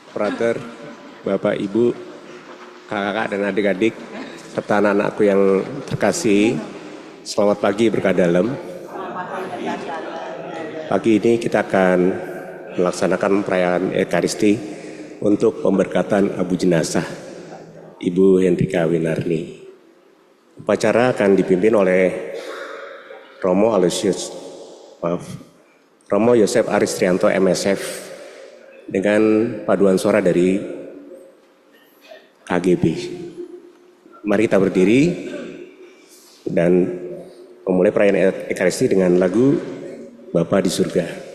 Brother, Bapak, Ibu, kakak-kakak dan adik-adik, serta anak-anakku yang terkasih, selamat pagi berkah dalam. Pagi ini kita akan melaksanakan perayaan Ekaristi untuk pemberkatan Abu Jenazah Ibu Hendrika Winarni. Upacara akan dipimpin oleh Romo Yosef Aristrianto MSF dengan paduan suara dari KGB. Mari kita berdiri dan memulai perayaan Ekaristi dengan lagu Bapa di Surga.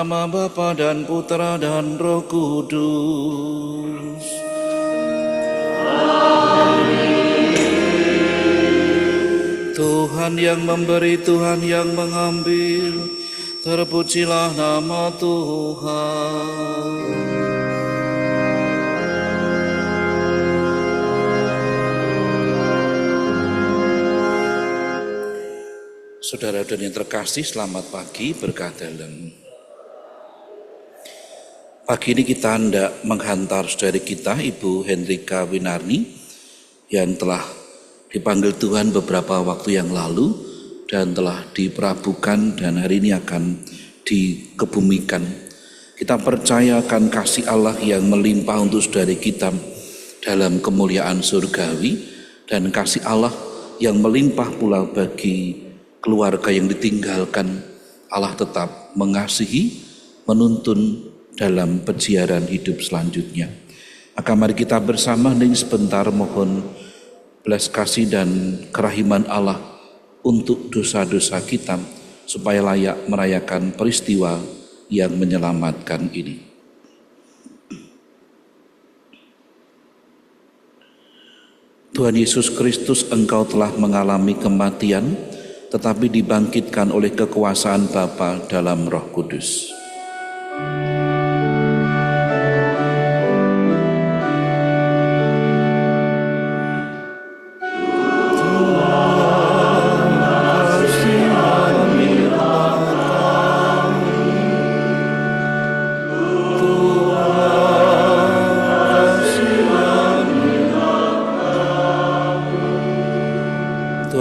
Nama Bapa dan Putra dan Roh Kudus. Amin. Tuhan yang memberi, Tuhan yang mengambil, terpujilah nama Tuhan. Saudara dan yang terkasih, selamat pagi, berkah dalam. Pagi ini kita hendak menghantar saudari kita, Ibu Hendrika Winarni, yang telah dipanggil Tuhan beberapa waktu yang lalu dan telah diperabukan dan hari ini akan dikebumikan. Kita percaya akan kasih Allah yang melimpah untuk saudari kita dalam kemuliaan surgawi dan kasih Allah yang melimpah pula bagi keluarga yang ditinggalkan. Allah tetap mengasihi, menuntun dalam peziarah hidup selanjutnya. Maka mari kita bersama hening sebentar mohon belas kasih dan kerahiman Allah untuk dosa-dosa kita supaya layak merayakan peristiwa yang menyelamatkan ini. Tuhan Yesus Kristus, Engkau telah mengalami kematian tetapi dibangkitkan oleh kekuasaan Bapa dalam Roh Kudus.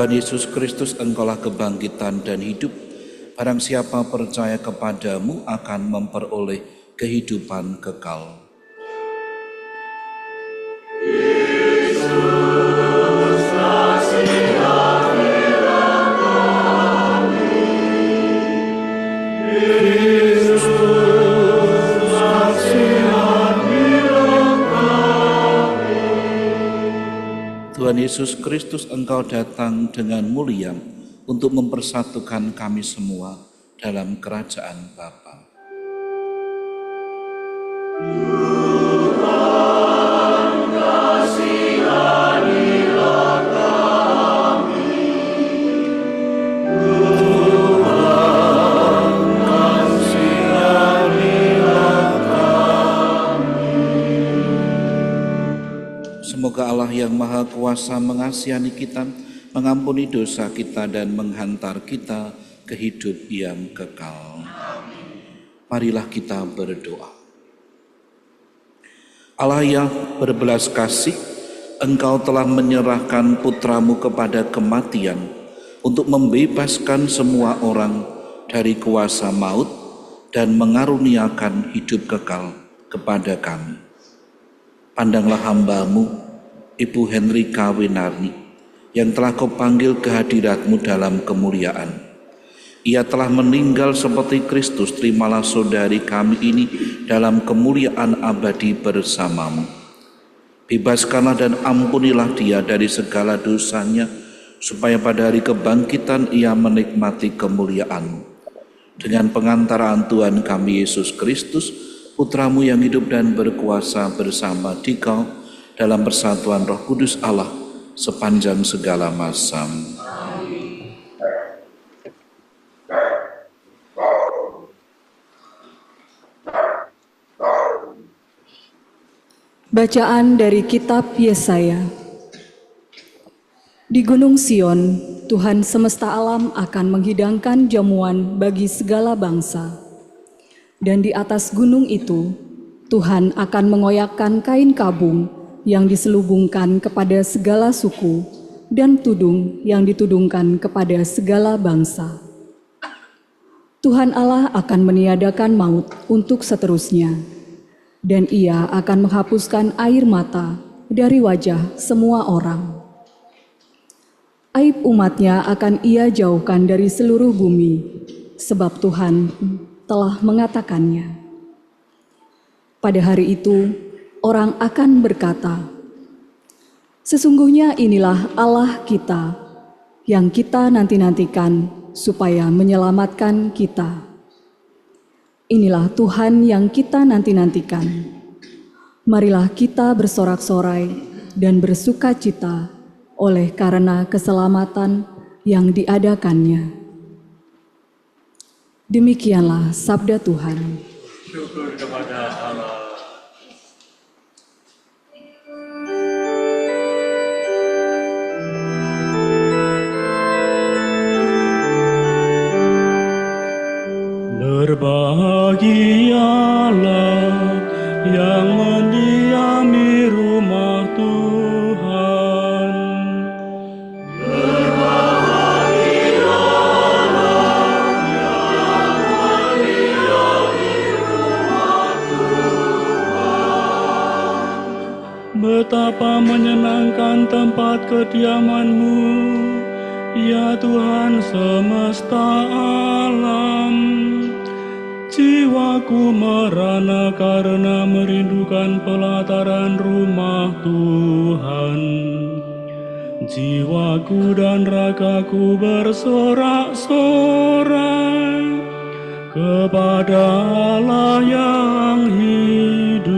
Tuhan Yesus Kristus, Engkaulah kebangkitan dan hidup. Barang siapa percaya kepadamu akan memperoleh kehidupan kekal. Tuhan Yesus Kristus, Engkau datang dengan mulia untuk mempersatukan kami semua dalam kerajaan Bapa. Tuhan kasih Semoga Allah yang Maha Kuasa mengasihani kita, mengampuni dosa kita dan menghantar kita ke hidup yang kekal. Marilah kita berdoa. Allah yang berbelas kasih, Engkau telah menyerahkan putramu kepada kematian untuk membebaskan semua orang dari kuasa maut dan mengaruniakan hidup kekal kepada kami. Pandanglah hamba-Mu, Ibu Henrika Winarni, yang telah Kau panggil ke hadirat-Mu dalam kemuliaan. Ia telah meninggal seperti Kristus, terimalah saudari kami ini dalam kemuliaan abadi bersama-Mu. Bebaskanlah dan ampunilah dia dari segala dosanya, supaya pada hari kebangkitan ia menikmati kemuliaan-Mu. Dengan pengantaraan Tuhan kami Yesus Kristus, Putra-Mu yang hidup dan berkuasa bersama Dikau dalam persatuan Roh Kudus Allah sepanjang segala masa. Bacaan dari Kitab Yesaya. Di Gunung Sion, Tuhan semesta alam akan menghidangkan jamuan bagi segala bangsa. Dan di atas gunung itu, Tuhan akan mengoyakkan kain kabung yang diselubungkan kepada segala suku dan tudung yang ditudungkan kepada segala bangsa. Tuhan Allah akan meniadakan maut untuk seterusnya, dan Ia akan menghapuskan air mata dari wajah semua orang. Aib umatnya akan Ia jauhkan dari seluruh bumi, sebab Tuhan telah mengatakannya. Pada hari itu, orang akan berkata, "Sesungguhnya inilah Allah kita, yang kita nanti-nantikan supaya menyelamatkan kita. Inilah Tuhan yang kita nanti-nantikan. Marilah kita bersorak-sorai dan bersukacita oleh karena keselamatan yang diadakannya." Demikianlah sabda Tuhan. Syukur kepada Allah. Berbahagialah yang mendiami rumah Tuhan. Betapa menyenangkan tempat kediaman-Mu, ya Tuhan semesta alam. Jiwaku merana karena merindukan pelataran rumah Tuhan. Jiwaku dan ragaku bersorak-sorai kepada Allah yang hidup.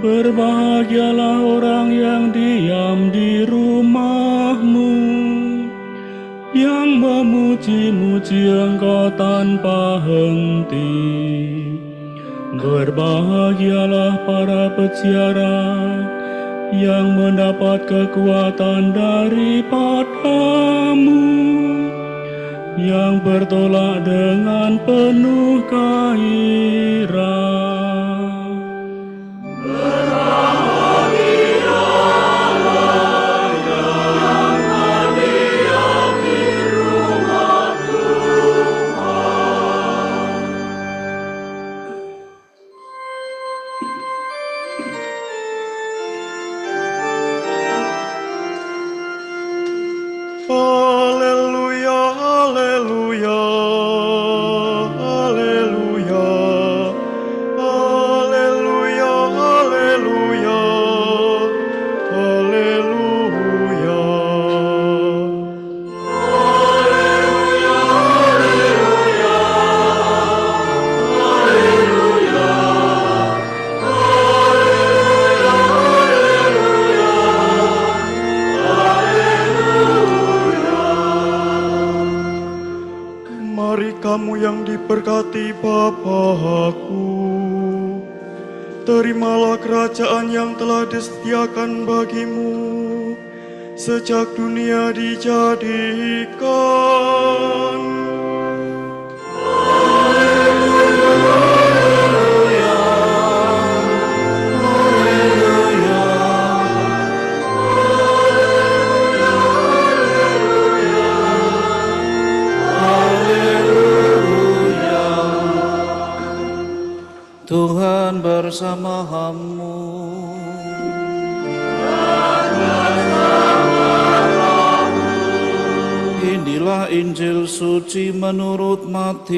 Berbahagialah orang yang diam di rumah-Mu, yang memuji-muji Engkau tanpa henti. Berbahagialah para peziarah yang mendapat kekuatan daripada-Mu, yang bertolak dengan penuh gairah. Haleluya, haleluya, haleluya, haleluya, haleluya, haleluya. Haleluya, kamu yang diberkati Bapa-Ku, terimalah kerajaan yang telah disediakan bagimu sejak dunia dijadikan. Tuhan bersamamu. Inilah Injil suci menurut Matius.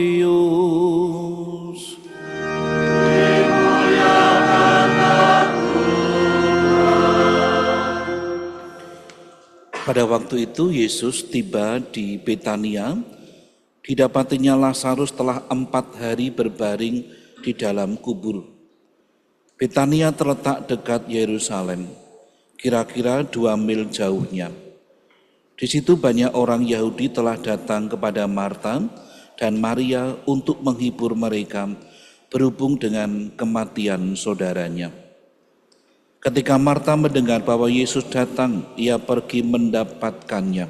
Pada waktu itu Yesus tiba di Betania. Didapatinya Lazarus telah 4 hari berbaring di dalam kubur. Betania terletak dekat Yerusalem, kira-kira 2 mil jauhnya. Di situ banyak orang Yahudi telah datang kepada Marta dan Maria untuk menghibur mereka berhubung dengan kematian saudaranya. Ketika Marta mendengar bahwa Yesus datang, ia pergi mendapatkannya.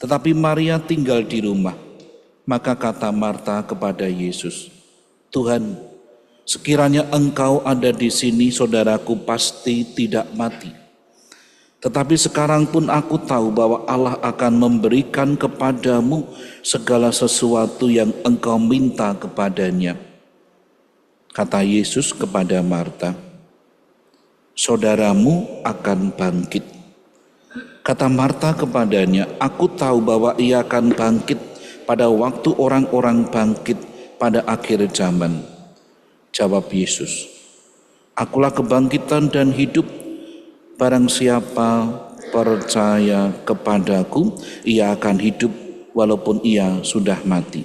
Tetapi Maria tinggal di rumah. Maka kata Marta kepada Yesus, "Tuhan, sekiranya Engkau ada di sini, saudaraku pasti tidak mati. Tetapi sekarang pun aku tahu bahwa Allah akan memberikan kepadamu segala sesuatu yang Engkau minta kepadanya." Kata Yesus kepada Marta, "Saudaramu akan bangkit." Kata Marta kepadanya, "Aku tahu bahwa ia akan bangkit pada waktu orang-orang bangkit pada akhir zaman." Jawab Yesus, "Akulah kebangkitan dan hidup. Barang siapa percaya kepadaku, ia akan hidup walaupun ia sudah mati.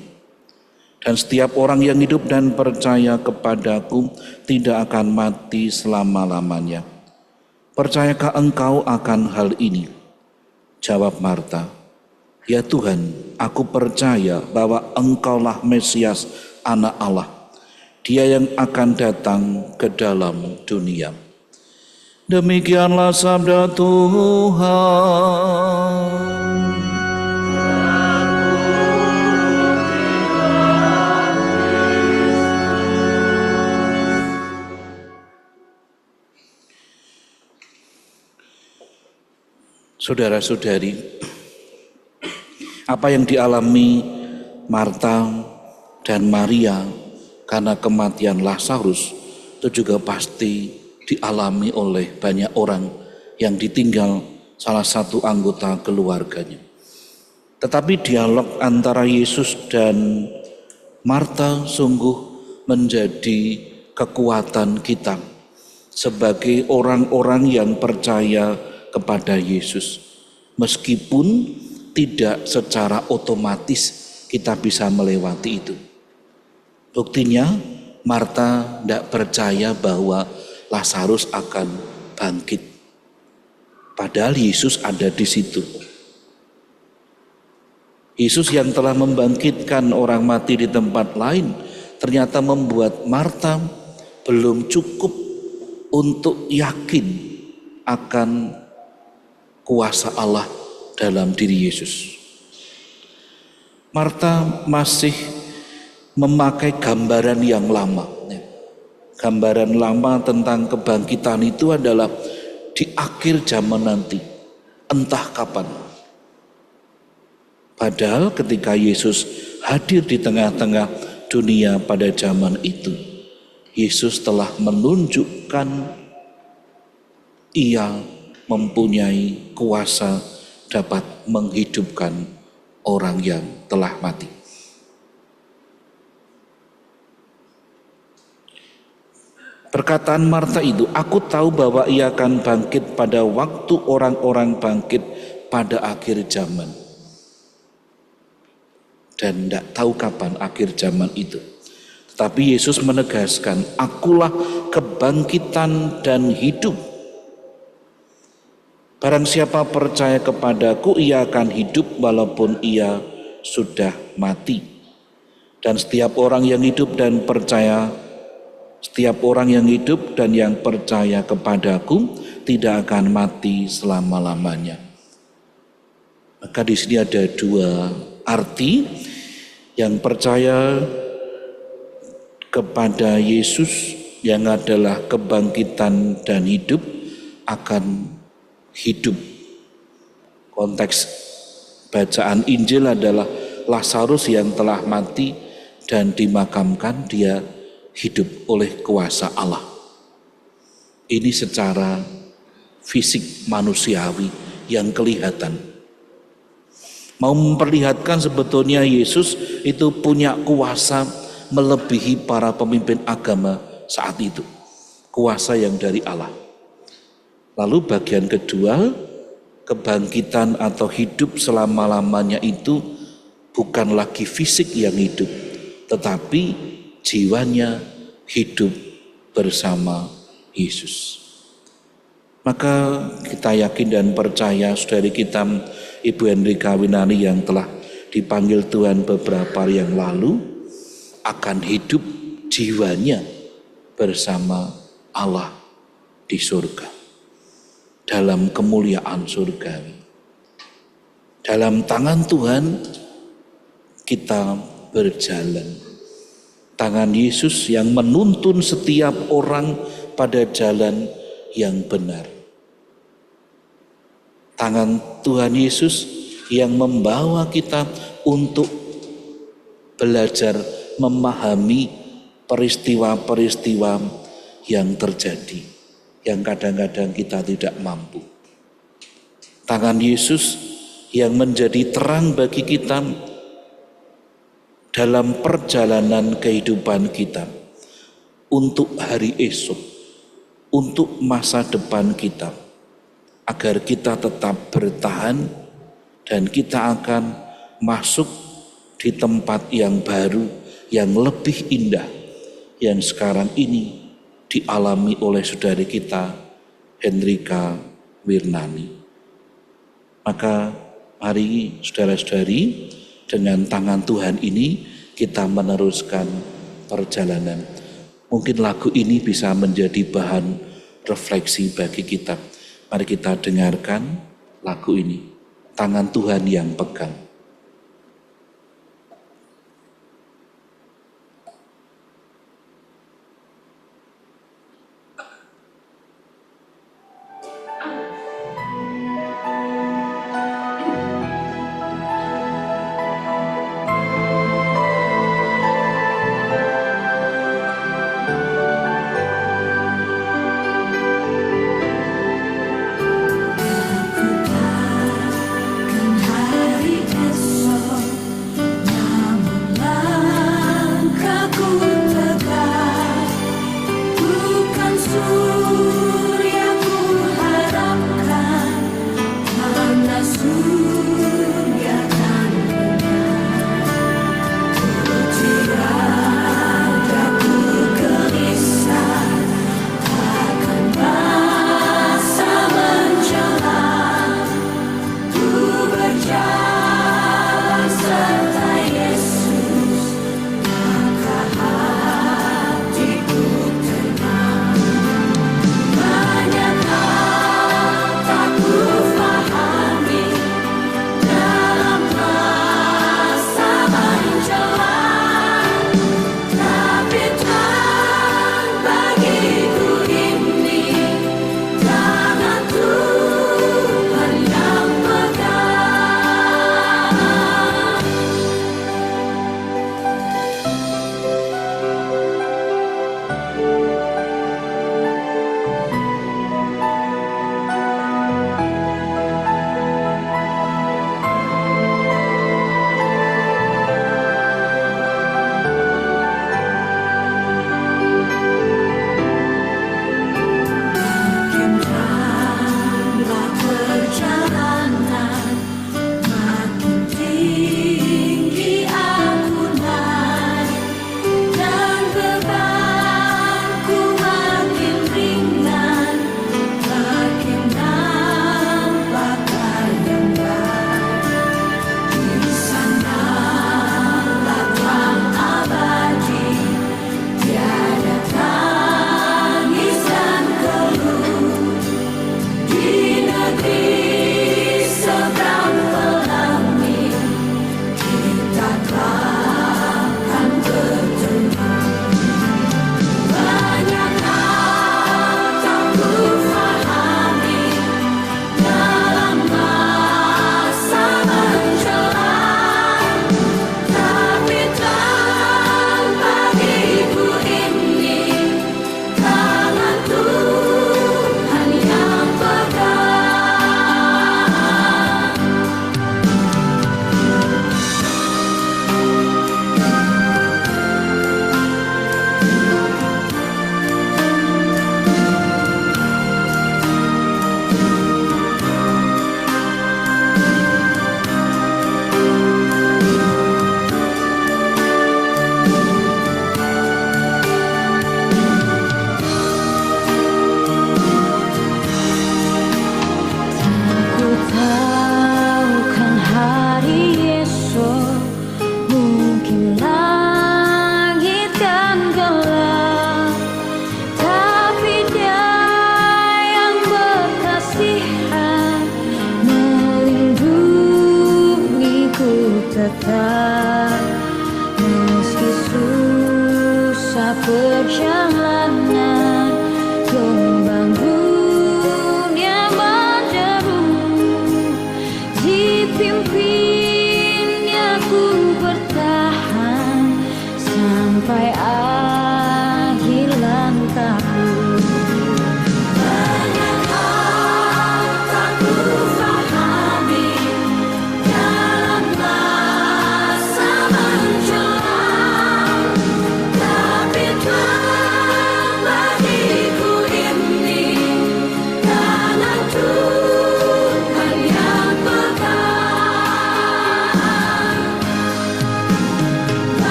Dan setiap orang yang hidup dan percaya kepadaku tidak akan mati selama-lamanya. Percayakah engkau akan hal ini?" Jawab Marta, "Ya Tuhan, aku percaya bahwa Engkaulah Mesias, Anak Allah, Dia yang akan datang ke dalam dunia." Demikianlah sabda Tuhan. Saudara-saudari, apa yang dialami Marta dan Maria karena kematian Lazarus itu juga pasti dialami oleh banyak orang yang ditinggal salah satu anggota keluarganya. Tetapi dialog antara Yesus dan Marta sungguh menjadi kekuatan kita sebagai orang-orang yang percaya kepada Yesus. Meskipun tidak secara otomatis kita bisa melewati itu. Buktinya Marta tidak percaya bahwa Lazarus akan bangkit. Padahal Yesus ada di situ. Yesus yang telah membangkitkan orang mati di tempat lain ternyata membuat Marta belum cukup untuk yakin akan kuasa Allah dalam diri Yesus. Marta masih memakai gambaran yang lama. Gambaran lama tentang kebangkitan itu adalah di akhir zaman nanti, entah kapan. Padahal ketika Yesus hadir di tengah-tengah dunia pada zaman itu, Yesus telah menunjukkan Ia mempunyai kuasa dapat menghidupkan orang yang telah mati. Perkataan Marta itu, "Aku tahu bahwa ia akan bangkit pada waktu orang-orang bangkit pada akhir zaman." Dan tidak tahu kapan akhir zaman itu. Tetapi Yesus menegaskan, "Akulah kebangkitan dan hidup. Barang siapa percaya kepadaku, ia akan hidup walaupun ia sudah mati. Dan setiap orang yang hidup dan percaya, setiap orang yang hidup dan yang percaya kepadaku tidak akan mati selama-lamanya. Maka di sini ada dua arti. Yang percaya kepada Yesus yang adalah kebangkitan dan hidup akan hidup. Konteks bacaan Injil adalah Lazarus yang telah mati dan dimakamkan, dia hidup oleh kuasa Allah. Ini secara fisik manusiawi yang kelihatan. Mau memperlihatkan sebetulnya Yesus itu punya kuasa melebihi para pemimpin agama saat itu. Kuasa yang dari Allah. Lalu bagian kedua, kebangkitan atau hidup selama-lamanya itu bukan lagi fisik yang hidup, tetapi jiwanya hidup bersama Yesus. Maka kita yakin dan percaya saudari kita Ibu Hendrika Winarni yang telah dipanggil Tuhan beberapa hari yang lalu akan hidup jiwanya bersama Allah di surga, dalam kemuliaan surgawi. Dalam tangan Tuhan kita berjalan. Tangan Yesus yang menuntun setiap orang pada jalan yang benar. Tangan Tuhan Yesus yang membawa kita untuk belajar memahami peristiwa-peristiwa yang terjadi, yang kadang-kadang kita tidak mampu. Tangan Yesus yang menjadi terang bagi kita dalam perjalanan kehidupan kita untuk hari esok, untuk masa depan kita, agar kita tetap bertahan dan kita akan masuk di tempat yang baru, yang lebih indah, yang sekarang ini dialami oleh saudari kita Hendrika Winarni. Maka mari saudara-saudari, dengan tangan Tuhan ini kita meneruskan perjalanan. Mungkin lagu ini bisa menjadi bahan refleksi bagi kita. Mari kita dengarkan lagu ini, Tangan Tuhan yang Pegang. Hari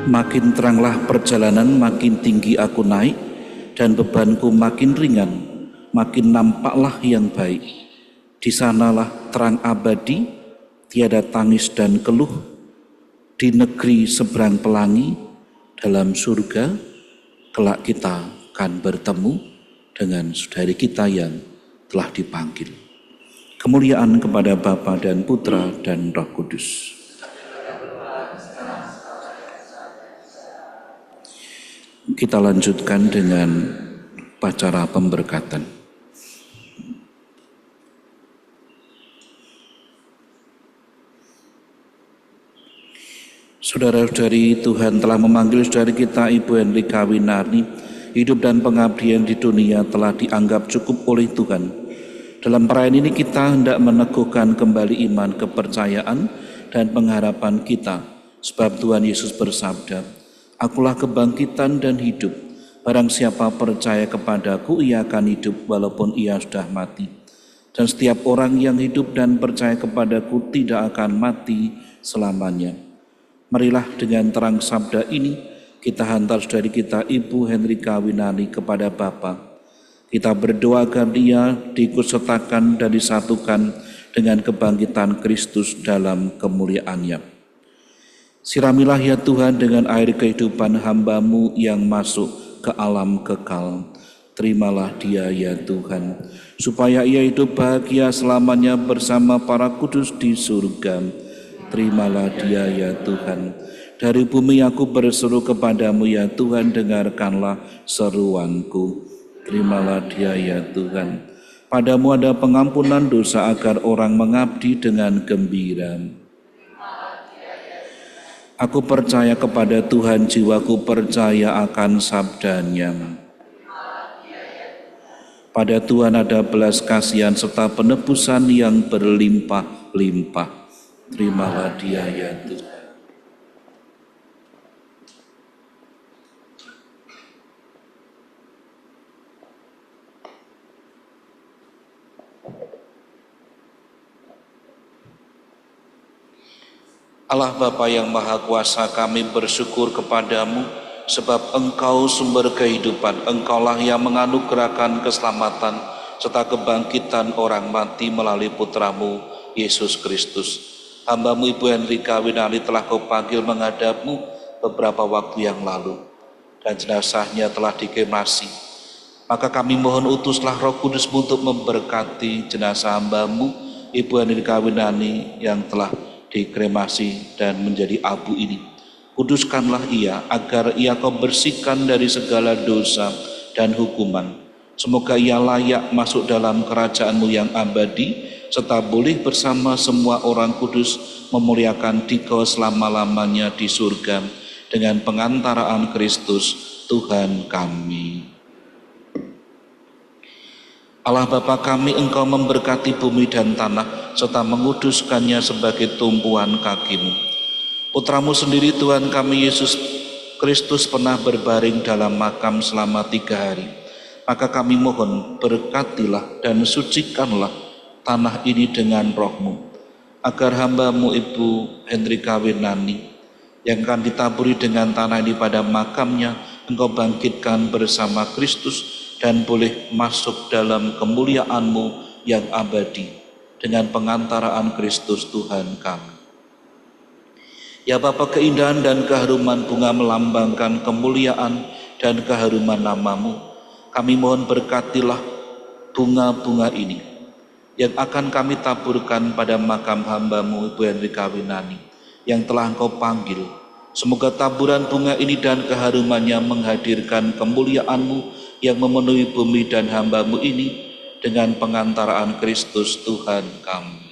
Makin teranglah perjalanan, makin tinggi aku naik, dan bebanku makin ringan, makin nampaklah yang baik. Di sanalah terang abadi, tiada tangis dan keluh. Di negeri seberang pelangi, dalam surga, kelak kita akan bertemu dengan saudari kita yang telah dipanggil. Kemuliaan kepada Bapa dan Putra dan Roh Kudus. Kita lanjutkan dengan upacara pemberkatan. Saudara-saudari, Tuhan telah memanggil saudari kita Ibu Henrika Winarni. Hidup dan pengabdian di dunia telah dianggap cukup oleh Tuhan. Dalam perayaan ini kita hendak meneguhkan kembali iman, kepercayaan, dan pengharapan kita. Sebab Tuhan Yesus bersabda, "Akulah kebangkitan dan hidup. Barang siapa percaya kepadaku, ia akan hidup walaupun ia sudah mati. Dan setiap orang yang hidup dan percaya kepadaku tidak akan mati selamanya." Marilah dengan terang sabda ini, kita hantar saudari kita Ibu Henrika Winarni kepada Bapa. Kita berdoa agar dia diikutsertakan dan disatukan dengan kebangkitan Kristus dalam kemuliaannya. Siramilah ya Tuhan dengan air kehidupan hamba-Mu yang masuk ke alam kekal. Terimalah dia ya Tuhan, supaya ia hidup bahagia selamanya bersama para kudus di surga. Terimalah dia ya Tuhan. Dari bumi aku berseru kepadamu ya Tuhan, dengarkanlah seruanku. Terimalah dia ya Tuhan. Padamu ada pengampunan dosa agar orang mengabdi dengan gembira. Aku percaya kepada Tuhan, jiwaku percaya akan sabdanya. Pada Tuhan ada belas kasihan serta penebusan yang berlimpah-limpah. Terimalah dia ya Tuhan. Allah Bapa yang Maha Kuasa, kami bersyukur kepadamu sebab Engkau sumber kehidupan. Engkaulah yang menganugerahkan keselamatan serta kebangkitan orang mati melalui Putramu Yesus Kristus. Hamba-Mu Ibu Henrika Winarni telah Kau panggil menghadap-Mu beberapa waktu yang lalu, dan jenazahnya telah dikremasi. Maka kami mohon utuslah Roh Kudus-Mu untuk memberkati jenazah hamba-Mu Ibu Henrika Winarni yang telah dikremasi dan menjadi abu ini. Kuduskanlah ia agar ia Kau bersihkan dari segala dosa dan hukuman. Semoga ia layak masuk dalam kerajaan-Mu yang abadi, serta boleh bersama semua orang kudus memuliakan Dikau selama-lamanya di surga dengan pengantaraan Kristus Tuhan kami. Allah Bapa kami, Engkau memberkati bumi dan tanah serta menguduskannya sebagai tumpuan kaki-Mu. Putra-Mu sendiri Tuhan kami Yesus Kristus pernah berbaring dalam makam selama 3 hari. Maka kami mohon berkatilah dan sucikanlah tanah ini dengan Roh-Mu, agar hamba-Mu Ibu Henrika Winarni yang akan ditaburi dengan tanah ini pada makamnya, Engkau bangkitkan bersama Kristus dan boleh masuk dalam kemuliaan-Mu yang abadi dengan pengantaraan Kristus Tuhan kami. Ya Bapa, keindahan dan keharuman bunga melambangkan kemuliaan dan keharuman nama-Mu. Kami mohon berkatilah bunga-bunga ini yang akan kami taburkan pada makam hamba-Mu Ibu Henrika Winarni yang telah Engkau panggil. Semoga taburan bunga ini dan keharumannya menghadirkan kemuliaan-Mu yang memenuhi bumi dan hamba-Mu ini dengan pengantaraan Kristus Tuhan kami.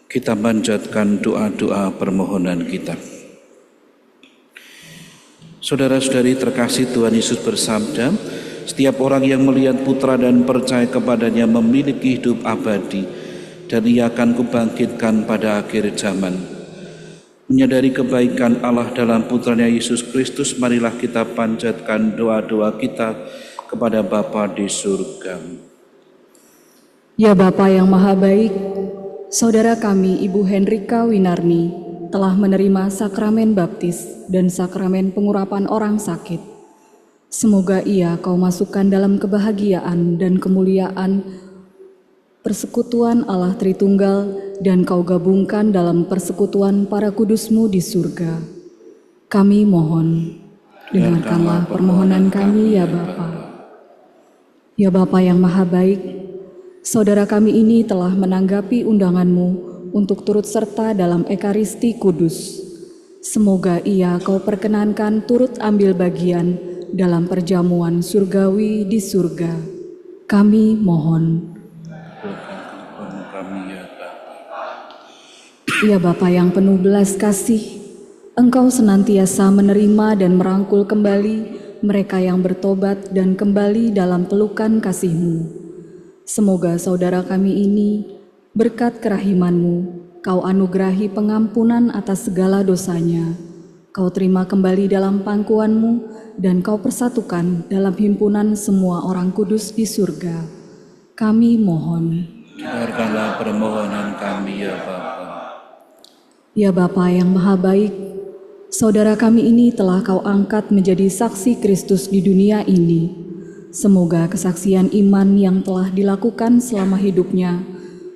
Kita panjatkan doa-doa permohonan kita. Saudara-saudari terkasih, Tuhan Yesus bersabda, setiap orang yang melihat Putra dan percaya kepadanya memiliki hidup abadi, dan Ia akan kubangkitkan pada akhir zaman. Menyadari kebaikan Allah dalam Putranya Yesus Kristus, marilah kita panjatkan doa-doa kita kepada Bapa di surga. Ya Bapa yang Maha Baik, saudara kami Ibu Hendrika Winarni telah menerima sakramen baptis dan sakramen pengurapan orang sakit. Semoga ia Kau masukkan dalam kebahagiaan dan kemuliaan persekutuan Allah Tritunggal dan Kau gabungkan dalam persekutuan para kudus-Mu di surga. Kami mohon, dengarkanlah permohonan kami ya Bapa. Ya Bapa yang Maha Baik, saudara kami ini telah menanggapi undangan-Mu untuk turut serta dalam Ekaristi Kudus. Semoga ia Kau perkenankan turut ambil bagian dalam perjamuan surgawi di surga. Kami mohon. Ya Bapa yang penuh belas kasih, Engkau senantiasa menerima dan merangkul kembali mereka yang bertobat dan kembali dalam pelukan kasih-Mu. Semoga saudara kami ini, berkat kerahiman-Mu, Kau anugerahi pengampunan atas segala dosanya. Kau terima kembali dalam pangkuan-Mu dan Kau persatukan dalam himpunan semua orang kudus di surga. Kami mohon. Dengarkanlah permohonan kami ya Bapa. Ya Bapa yang Maha Baik, saudara kami ini telah Kau angkat menjadi saksi Kristus di dunia ini. Semoga kesaksian iman yang telah dilakukan selama hidupnya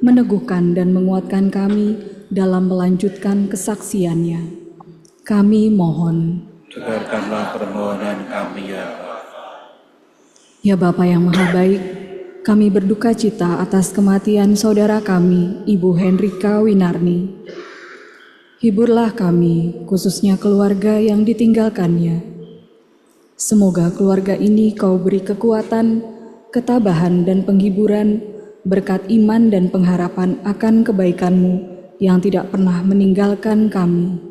meneguhkan dan menguatkan kami dalam melanjutkan kesaksiannya. Kami mohon. Dengarkanlah permohonan kami ya Bapa. Ya Bapa yang Maha Baik, kami berduka cita atas kematian saudara kami, Ibu Hendrika Winarni. Hiburlah kami, khususnya keluarga yang ditinggalkannya. Semoga keluarga ini Kau beri kekuatan, ketabahan dan penghiburan, berkat iman dan pengharapan akan kebaikan-Mu yang tidak pernah meninggalkan kami.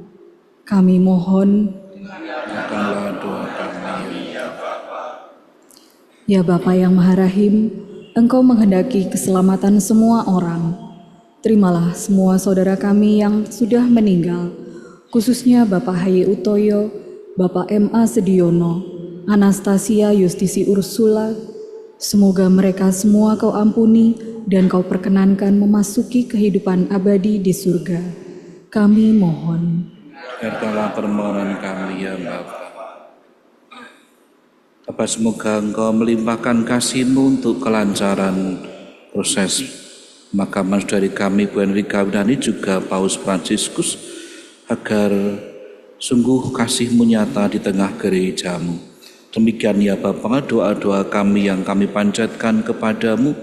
Kami mohon. Dengarkanlah doa kami ya Bapa. Ya Bapa yang Maha Rahim, Engkau menghendaki keselamatan semua orang. Terimalah semua saudara kami yang sudah meninggal, khususnya Bapak Haye Utoyo, Bapak M.A. Sediono, Anastasia Justisi Ursula. Semoga mereka semua Kau ampuni dan Kau perkenankan memasuki kehidupan abadi di surga. Kami mohon. Dengarkanlah permohonan kami ya Bapa. Bapa, semoga Engkau melimpahkan kasih-Mu untuk kelancaran proses pemakaman saudari kami Bu Hendrika Winarni juga Paus Fransiskus, agar sungguh kasih-Mu nyata di tengah gereja-Mu. Demikian ya Bapa, doa-doa kami yang kami panjatkan kepadamu,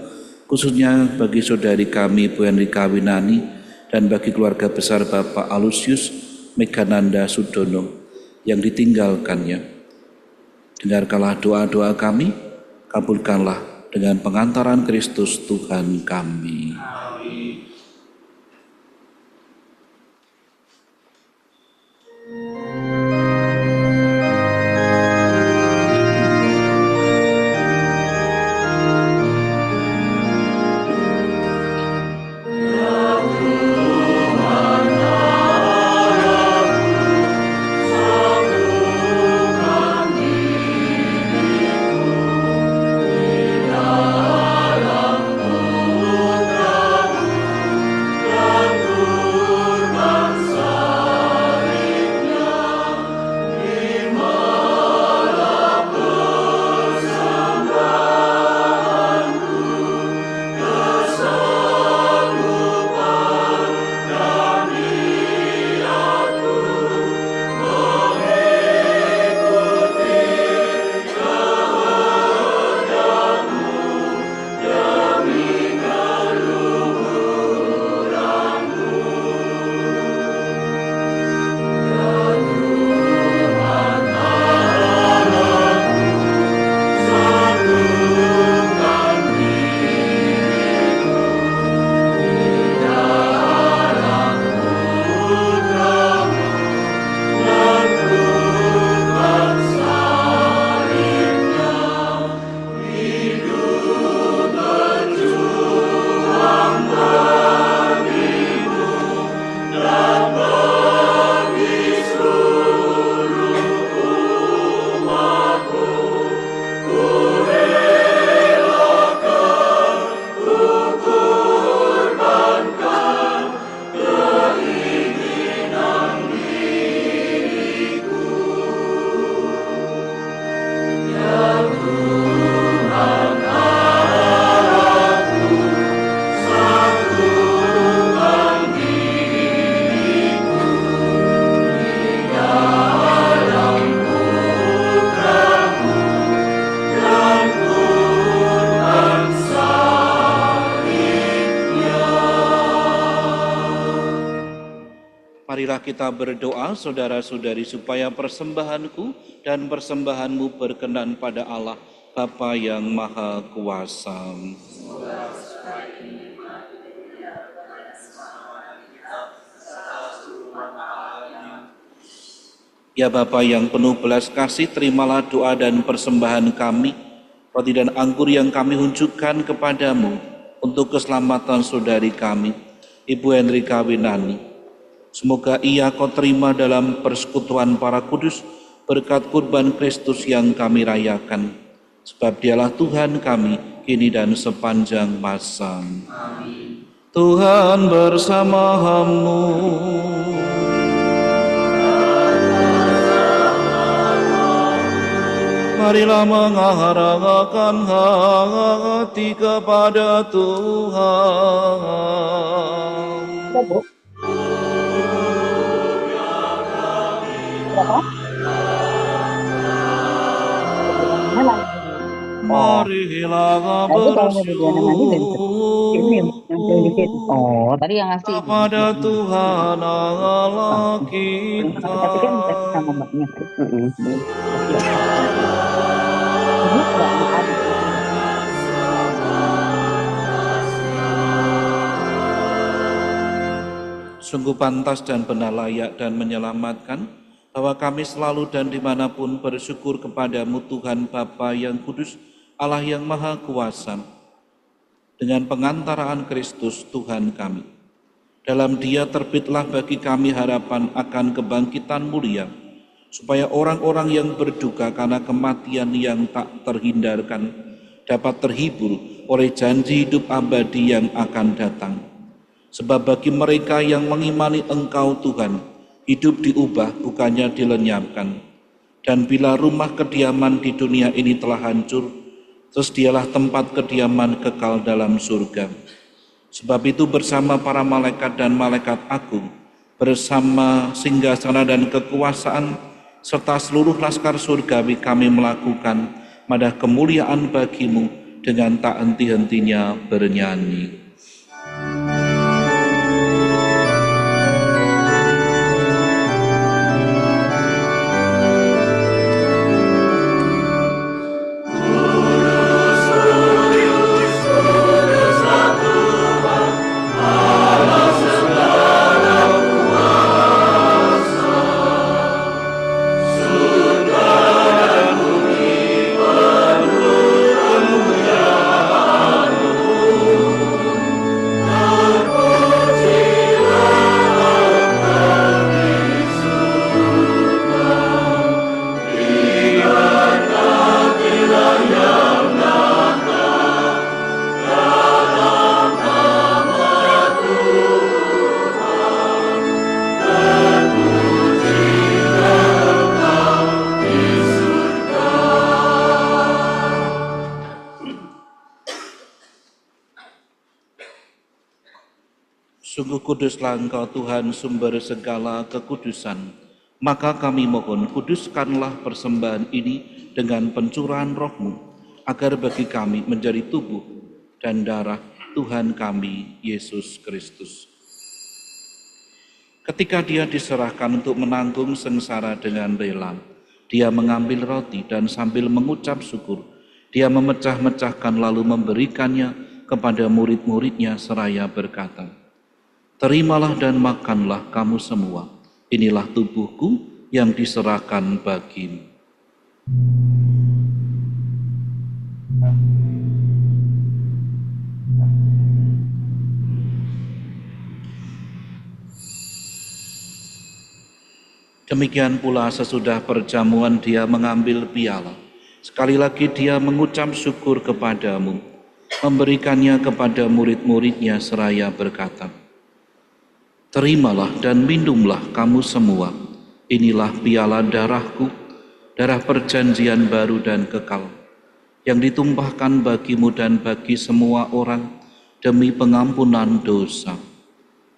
khususnya bagi saudari kami Bu Hendrika Winarni dan bagi keluarga besar Bapak Alusius Megananda Sudono yang ditinggalkannya. Dengarkanlah doa-doa kami, kabulkanlah dengan pengantaran Kristus Tuhan kami. Amin. Marilah kita berdoa, saudara-saudari, supaya persembahanku dan persembahanmu berkenan pada Allah, Bapa yang Maha Kuasa. Ya Bapa yang penuh belas kasih, terimalah doa dan persembahan kami, roti dan anggur yang kami unjukkan kepadamu untuk keselamatan saudari kami, Ibu Henrika Winarni. Semoga ia kau terima dalam persekutuan para kudus berkat kurban Kristus yang kami rayakan. Sebab dialah Tuhan kami kini dan sepanjang masa. Amin. Tuhan bersamamu. Marilah mengarahkan hati kepada Tuhan. Marilah bersyukur tadi yang ngasih kepada Tuhan Allah kita. tapi kan bisa sama mbaknya. Sungguh pantas dan benar layak dan menyelamatkan bahwa kami selalu dan dimanapun bersyukur kepadamu Tuhan Bapa yang kudus, Allah yang Maha Kuasa, dengan pengantaraan Kristus Tuhan kami. Dalam Dia terbitlah bagi kami harapan akan kebangkitan mulia, supaya orang-orang yang berduka karena kematian yang tak terhindarkan dapat terhibur oleh janji hidup abadi yang akan datang. Sebab bagi mereka yang mengimani Engkau Tuhan, hidup diubah bukannya dilenyapkan. Dan bila rumah kediaman di dunia ini telah hancur, terus dialah tempat kediaman kekal dalam surga. Sebab itu bersama para malaikat dan malaikat agung, bersama singgasana dan kekuasaan, serta seluruh laskar surgawi kami melakukan madah kemuliaan bagimu dengan tak henti-hentinya bernyanyi. Sungguh kuduslah Engkau Tuhan, sumber segala kekudusan. Maka kami mohon, kuduskanlah persembahan ini dengan pencurahan Roh-Mu, agar bagi kami menjadi tubuh dan darah Tuhan kami, Yesus Kristus. Ketika Dia diserahkan untuk menanggung sengsara dengan rela, Dia mengambil roti dan sambil mengucap syukur, Dia memecah-mecahkan lalu memberikannya kepada murid-muridnya seraya berkata, "Terimalah dan makanlah kamu semua, inilah tubuhku yang diserahkan bagimu." Demikian pula sesudah perjamuan Dia mengambil piala. Sekali lagi Dia mengucap syukur kepadamu, memberikannya kepada murid-muridnya seraya berkata, "Terimalah dan minumlah kamu semua, inilah piala darahku, darah perjanjian baru dan kekal, yang ditumpahkan bagimu dan bagi semua orang demi pengampunan dosa.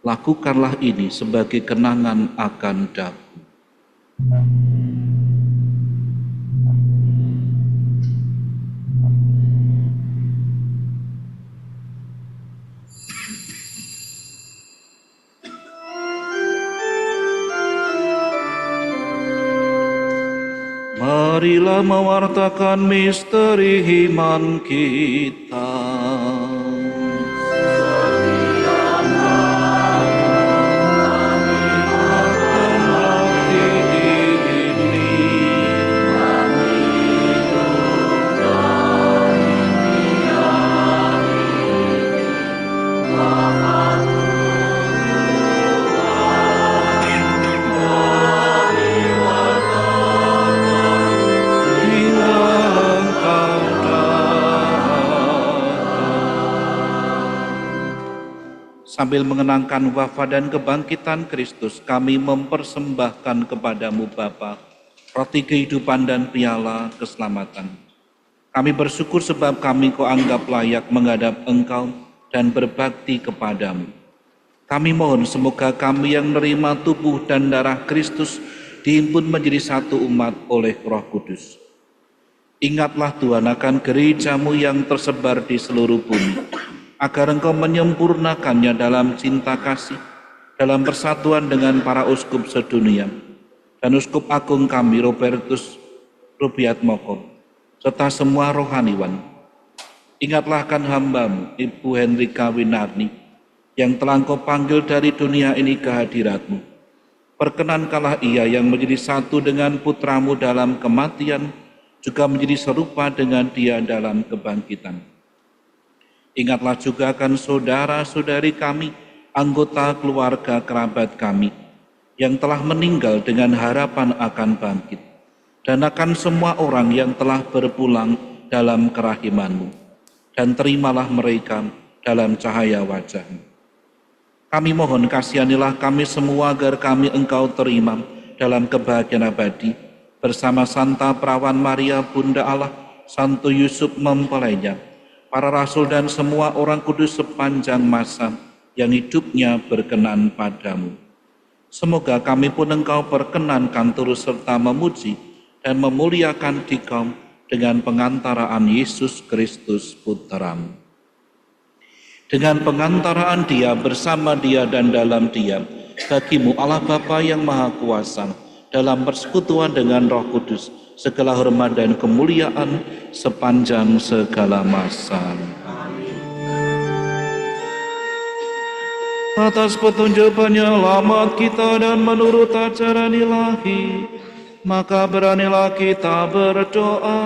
Lakukanlah ini sebagai kenangan akan daku." marilah mewartakan misteri iman kita. Sambil mengenangkan wafat dan kebangkitan Kristus, kami mempersembahkan kepadamu Bapa, roti kehidupan dan piala keselamatan. Kami bersyukur sebab kami Kau anggap layak menghadap Engkau dan berbakti kepadamu. Kami mohon semoga kami yang menerima tubuh dan darah Kristus dihimpun menjadi satu umat oleh Roh Kudus. Ingatlah Tuhan akan gerejamu yang tersebar di seluruh bumi, agar Engkau menyempurnakannya dalam cinta kasih, dalam persatuan dengan para uskup sedunia, dan uskup agung kami Robertus Rubiatmoko, serta semua rohaniwan. Ingatlah akan hamba-Mu, Ibu Hendrika Winarni, yang telah Engkau panggil dari dunia ini ke hadirat-Mu. Perkenankanlah ia yang menjadi satu dengan putra-Mu dalam kematian, juga menjadi serupa dengan Dia dalam kebangkitan. Ingatlah juga akan saudara-saudari kami, anggota keluarga kerabat kami, yang telah meninggal dengan harapan akan bangkit, dan akan semua orang yang telah berpulang dalam kerahiman-Mu, dan terimalah mereka dalam cahaya wajah-Mu. Kami mohon kasihanilah kami semua agar kami Engkau terima dalam kebahagiaan abadi, bersama Santa Perawan Maria Bunda Allah, Santo Yusuf mempelainya, para rasul dan semua orang kudus sepanjang masa yang hidupnya berkenan padamu. Semoga kami pun Engkau perkenankan turut serta memuji dan memuliakan Dikau dengan pengantaraan Yesus Kristus Putra-Mu. Dengan pengantaraan Dia, bersama Dia dan dalam Dia, bagimu Allah Bapa yang Maha Kuasa, dalam persekutuan dengan Roh Kudus, segala hormat dan kemuliaan sepanjang segala masa. Atas petunjuk penyelamat kita dan menurut ajaran ilahi, maka beranilah kita berdoa.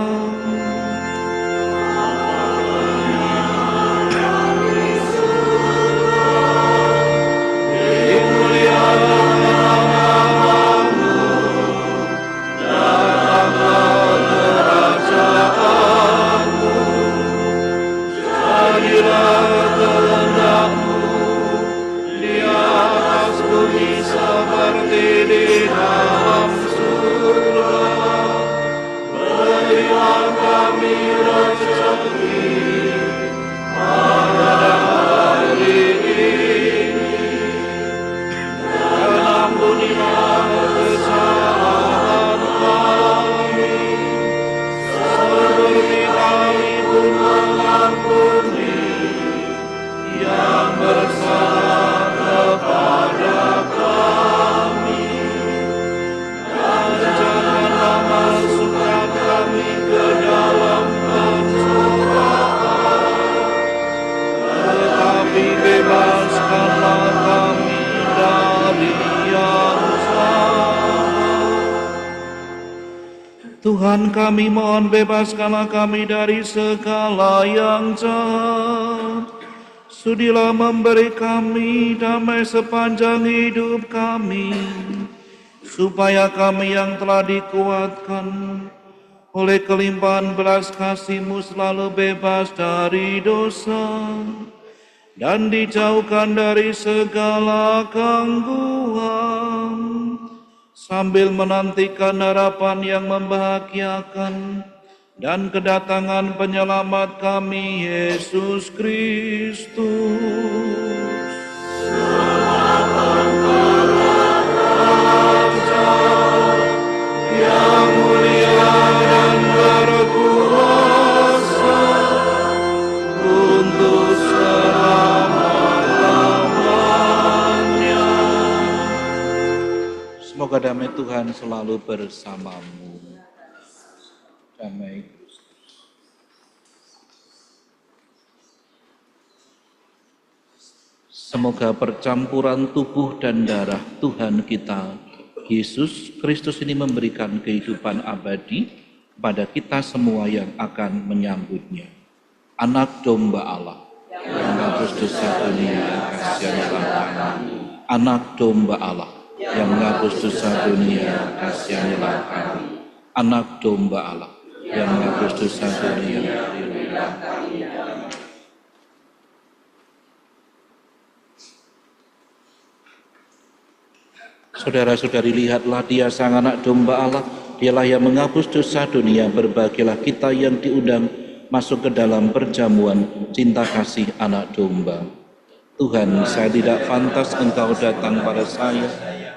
Tuhan kami mohon bebaskanlah kami dari segala yang jahat. Sudilah memberi kami damai sepanjang hidup kami, supaya kami yang telah dikuatkan oleh kelimpahan belas kasih-Mu selalu bebas dari dosa dan dijauhkan dari segala gangguan, sambil menantikan harapan yang membahagiakan dan kedatangan penyelamat kami, Yesus Kristus. Yang mulia dan berkuasa untuk selama-lamanya. Semoga damai Tuhan selalu bersamamu. Damai Kristus. Semoga percampuran tubuh dan darah Tuhan kita, Yesus Kristus ini memberikan kehidupan abadi pada kita semua yang akan menyambutnya. Anak domba Allah, yang menghapus dosa dunia, kasianilah kami. Anak domba Allah, yang menghapus dosa dunia, kasianilah kami. Anak domba Allah, yang menghapus dosa dunia, berilah kami. Saudara-saudari, lihatlah dia sang anak domba Allah, dialah yang menghapus dosa dunia. Berbahagialah kita yang diundang masuk ke dalam perjamuan cinta kasih anak domba. Tuhan, saya tidak pantas engkau datang pada saya,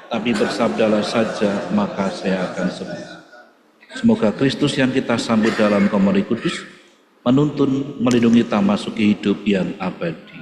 tapi bersabdalah saja, maka saya akan sembuh. Semoga Kristus yang kita sambut dalam komuni kudus menuntun, melindungi kita masuk ke hidup yang abadi.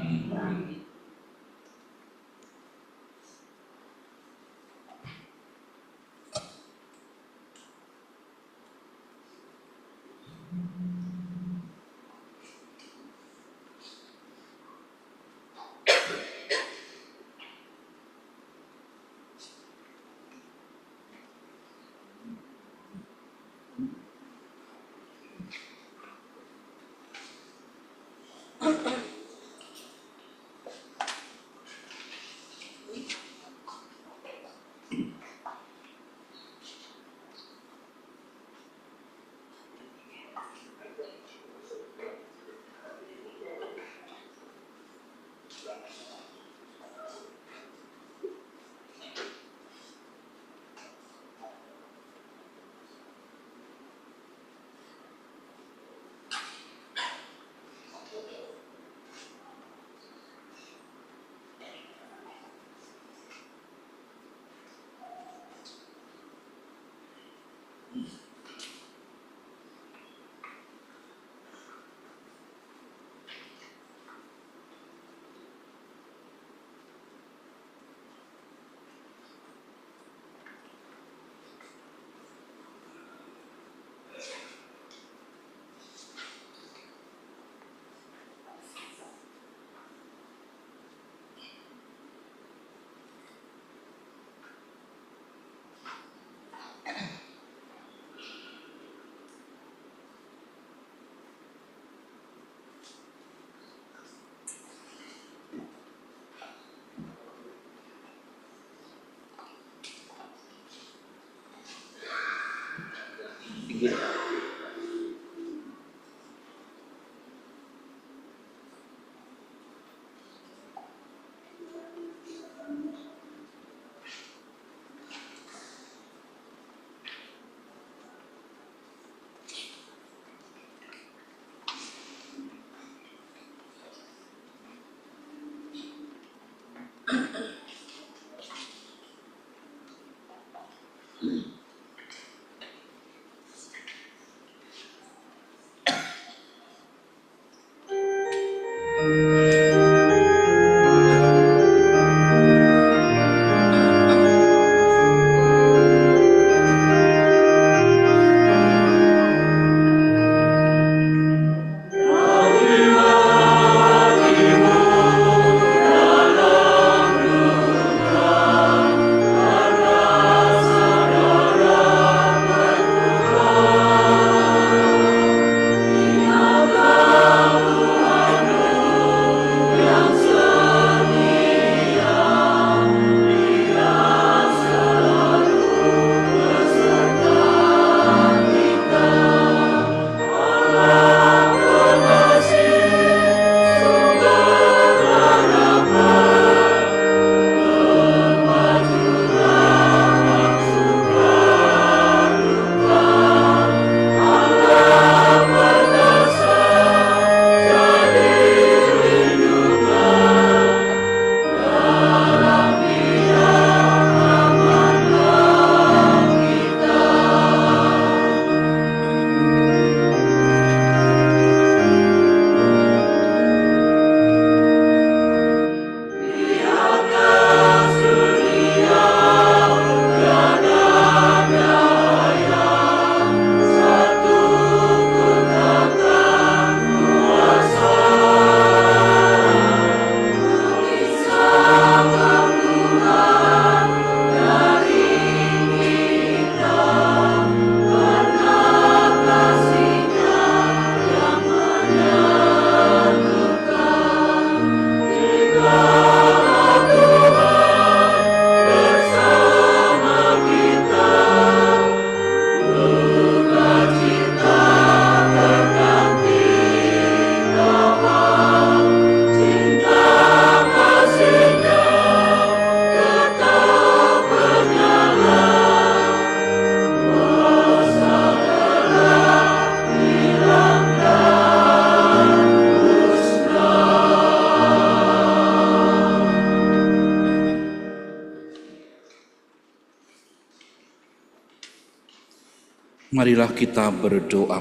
Marilah kita berdoa.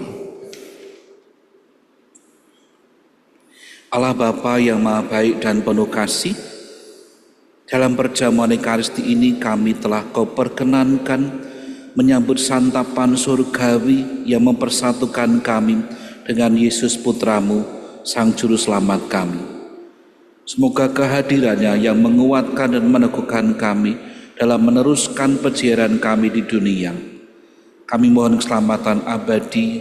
Allah Bapa yang Maha Baik dan penuh kasih, dalam perjamuan Ekaristi ini kami telah Kau perkenankan menyambut santapan surgawi yang mempersatukan kami dengan Yesus Putramu, Sang Juru Selamat kami. Semoga kehadirannya yang menguatkan dan meneguhkan kami dalam meneruskan peziaran kami di dunia. Kami mohon keselamatan abadi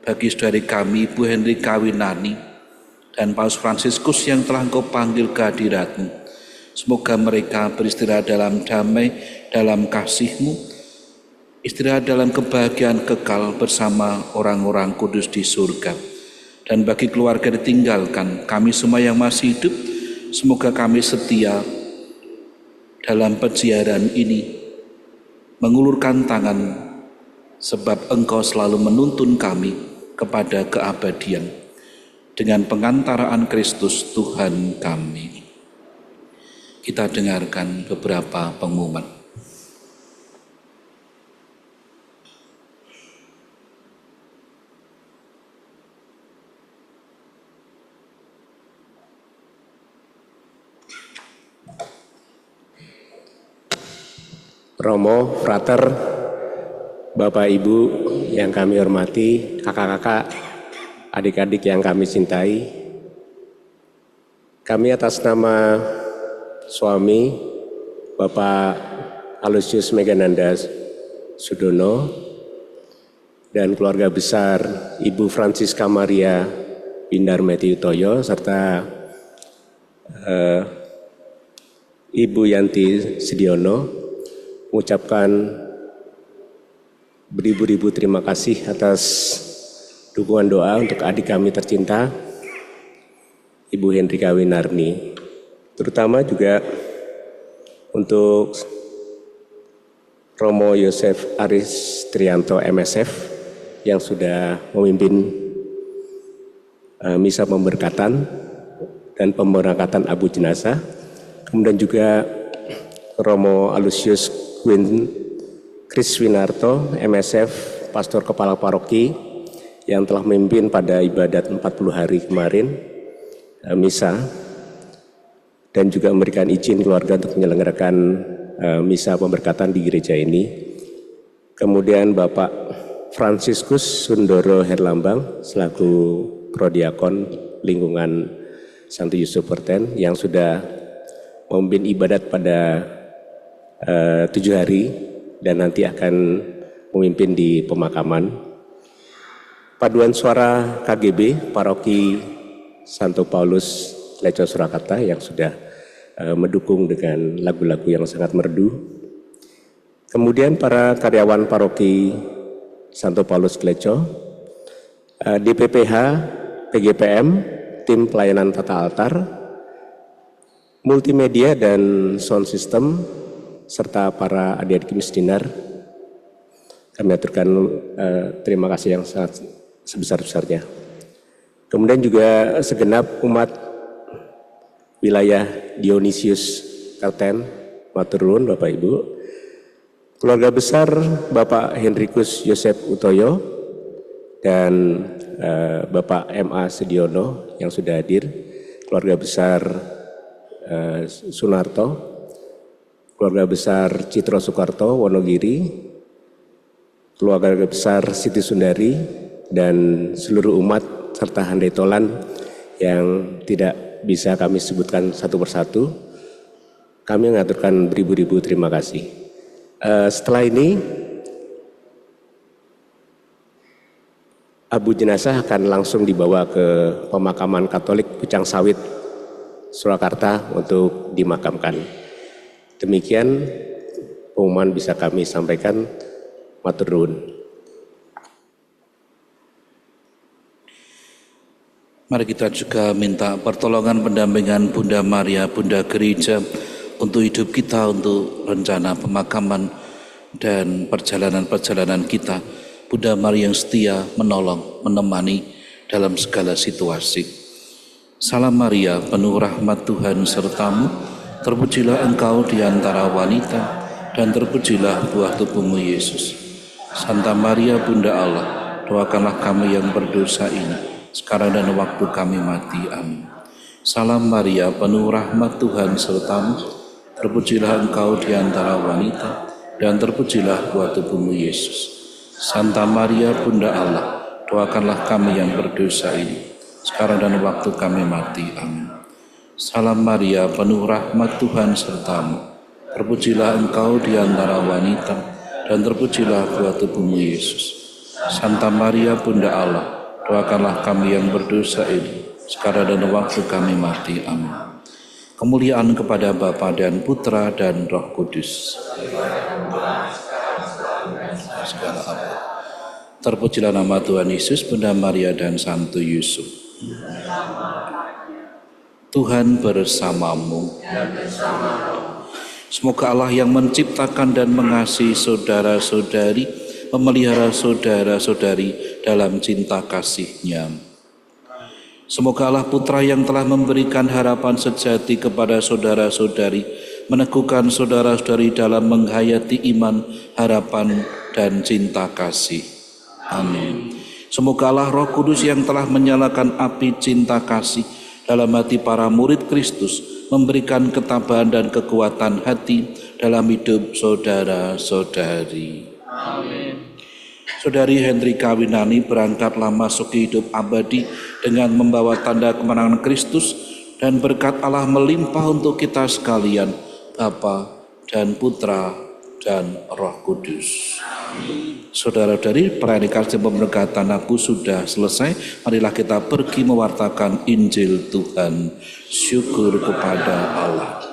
bagi saudari kami Ibu Henrika Winarni dan Paus Fransiskus yang telah Engkau panggil ke hadirat-Mu. Semoga mereka beristirahat dalam damai, dalam kasih-Mu, istirahat dalam kebahagiaan kekal bersama orang-orang kudus di surga. Dan bagi keluarga ditinggalkan, kami semua yang masih hidup, semoga kami setia dalam peziaran ini, mengulurkan tangan, sebab Engkau selalu menuntun kami kepada keabadian. Dengan pengantaraan Kristus Tuhan kami. Kita dengarkan beberapa pengumuman. Romo, frater, Bapak Ibu yang kami hormati, kakak-kakak, adik-adik yang kami cintai, kami atas nama suami Bapak Aloysius Megananda Sudono dan keluarga besar Ibu Francisca Maria Windarmeti Utoyo serta Ibu Yanti Sediono mengucapkan beribu-ribu terima kasih atas dukungan doa untuk adik kami tercinta, Ibu Henrika Winarni. Terutama juga untuk Romo Yosef Aris Trianto MSF yang sudah memimpin misa pemberkatan dan pemberangkatan abu jenazah. Kemudian juga Romo Aloysius Kriswinarto MSF, Pastor Kepala Paroki yang telah memimpin pada ibadat 40 hari kemarin misa dan juga memberikan izin keluarga untuk menyelenggarakan misa pemberkatan di gereja ini. Kemudian Bapak Fransiskus Sundoro Herlambang selaku Prodiakon Lingkungan Santo Yusuf Perten yang sudah memimpin ibadat pada 7 hari dan nanti akan memimpin di pemakaman. Paduan Suara KGB Paroki Santo Paulus Leco Surakarta yang sudah mendukung dengan lagu-lagu yang sangat merdu. Kemudian para karyawan Paroki Santo Paulus Leco, DPPH, PGPM, tim pelayanan tata altar, multimedia dan sound system, serta para adik-adik misdinar. Kami aturkan terima kasih yang sangat sebesar-besarnya. Kemudian juga segenap umat wilayah Dionysius Kalten, matur nuwun Bapak Ibu, keluarga besar Bapak Henrikus Yosef Utoyo dan Bapak MA Sediono yang sudah hadir, keluarga besar Sunarto, keluarga besar Citro Soekarto Wonogiri, keluarga besar Siti Sundari, dan seluruh umat serta handai tolan yang tidak bisa kami sebutkan satu persatu. Kami mengaturkan beribu-ribu terima kasih. Setelah ini abu jenazah akan langsung dibawa ke pemakaman Katolik Pucang Sawit Surakarta untuk dimakamkan. Demikian pengumuman bisa kami sampaikan. Matur nuwun. Mari kita juga minta pertolongan pendampingan Bunda Maria, Bunda Gereja untuk hidup kita, untuk rencana pemakaman dan perjalanan-perjalanan kita. Bunda Maria yang setia menolong, menemani dalam segala situasi. Salam Maria, penuh rahmat Tuhan sertamu, terpujilah engkau di antara wanita dan terpujilah buah tubuhmu Yesus. Santa Maria Bunda Allah, doakanlah kami yang berdosa ini, sekarang dan waktu kami mati. Amin. Salam Maria, penuh rahmat Tuhan sertamu, terpujilah engkau di antara wanita, dan terpujilah buah tubuhmu Yesus. Santa Maria Bunda Allah, doakanlah kami yang berdosa ini, sekarang dan waktu kami mati. Amin. Salam Maria, penuh rahmat Tuhan sertamu, terpujilah engkau di antara wanita, dan terpujilah buah tubuhmu Yesus. Santa Maria Bunda Allah, doakanlah kami yang berdosa ini, sekarang dan waktu kami mati. Amin. Kemuliaan kepada Bapa dan Putra dan Roh Kudus. Segala abad. Terpujilah nama Tuhan Yesus, Bunda Maria dan Santo Yusuf. Tuhan bersamamu. Semoga Allah yang menciptakan dan mengasihi saudara-saudari, memelihara saudara-saudari dalam cinta kasih-Nya. Semoga Allah Putra yang telah memberikan harapan sejati kepada saudara-saudari, meneguhkan saudara-saudari dalam menghayati iman, harapan, dan cinta kasih. Amin. Semoga Allah Roh Kudus yang telah menyalakan api cinta kasih dalam hati para murid Kristus, memberikan ketabahan dan kekuatan hati dalam hidup saudara-saudari. Amin. Saudari Hendrika Winarni berangkatlah masuk ke hidup abadi dengan membawa tanda kemenangan Kristus, dan berkat Allah melimpah untuk kita sekalian, Bapa dan Putra dan Roh Kudus. Saudara-saudari, perayaan Ekaristi Pemberkatan Aku sudah selesai. Marilah kita pergi mewartakan Injil Tuhan. Syukur kepada Allah.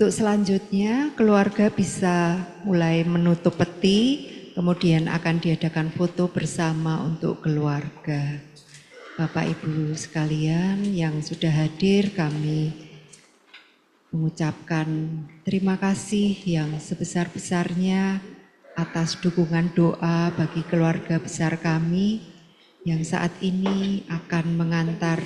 Untuk selanjutnya, keluarga bisa mulai menutup peti, kemudian akan diadakan foto bersama untuk keluarga. Bapak Ibu sekalian yang sudah hadir, kami mengucapkan terima kasih yang sebesar-besarnya atas dukungan doa bagi keluarga besar kami yang saat ini akan mengantar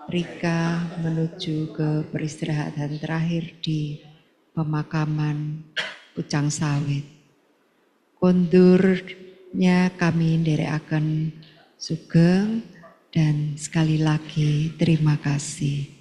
Rika menuju ke peristirahatan terakhir di pemakaman Pucang Sawit. Kondurnya kami nderekaken sugeng dan sekali lagi terima kasih.